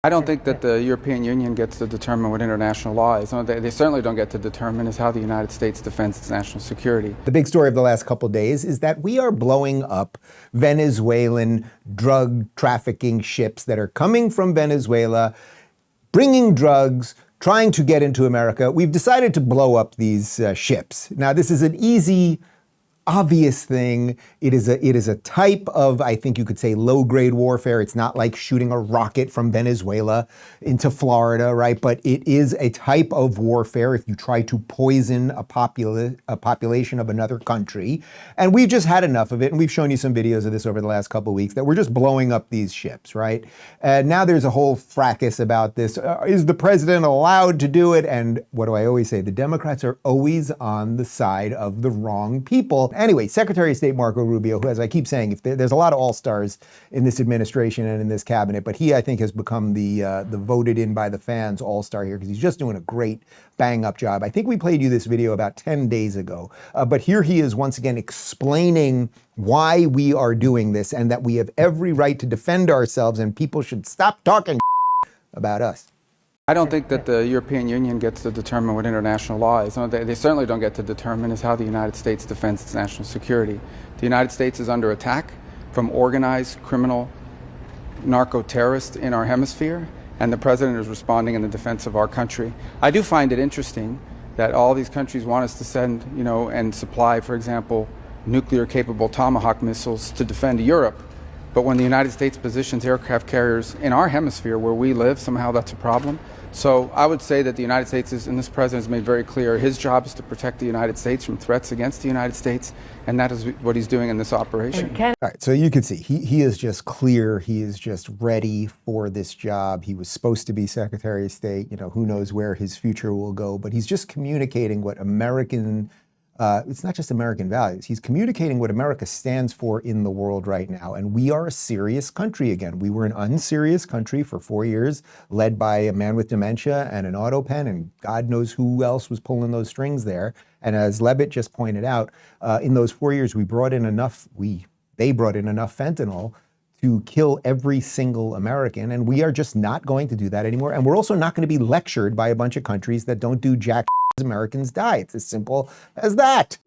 I don't think that the European Union gets to determine what international law is. No, they certainly don't get to determine is how the United States defends its national security. The big story of the last couple of days is that we are blowing up Venezuelan drug trafficking ships that are coming from Venezuela, bringing drugs, trying to get into America. We've decided to blow up these ships. Now, this is an easy, obvious thing. It is a type of, I think you could say, low-grade warfare. It's not like shooting a rocket from Venezuela into Florida, right? But it is a type of warfare if you try to poison a population of another country. And we've just had enough of it. And we've shown you some videos of this over the last couple of weeks that we're just blowing up these ships, right? And now there's a whole fracas about this. Is the president allowed to do it? And what do I always say? The Democrats are always on the side of the wrong people. Anyway, Secretary of State Marco Rubio, who, as I keep saying, there's a lot of all-stars in this administration and in this cabinet, but he, I think, has become the voted in by the fans all-star here because he's just doing a great bang-up job. I think we played you this video about 10 days ago, but here he is once again explaining why we are doing this and that we have every right to defend ourselves and people should stop talking about us. I don't think that the European Union gets to determine what international law is. No, they certainly don't get to determine is how the United States defends its national security. The United States is under attack from organized criminal narco-terrorists in our hemisphere, and the president is responding in the defense of our country. I do find it interesting that all these countries want us to send, and supply, for example, nuclear-capable Tomahawk missiles to defend Europe. But when the United States positions aircraft carriers in our hemisphere where we live, somehow that's a problem. So I would say that the United States is, and this president has made very clear, his job is to protect the United States from threats against the United States, and that is what he's doing in this operation. All right, so you can see he is just clear. He is just ready for this job. He was supposed to be Secretary of State. Who knows where his future will go, but he's just communicating what it's not just American values. He's communicating what America stands for in the world right now. And we are a serious country again. We were an unserious country for 4 years, led by a man with dementia and an auto pen, and God knows who else was pulling those strings there. And as Levitt just pointed out, in those 4 years, they brought in enough fentanyl to kill every single American. And we are just not going to do that anymore. And we're also not going to be lectured by a bunch of countries that don't do jack Americans die. It's as simple as that.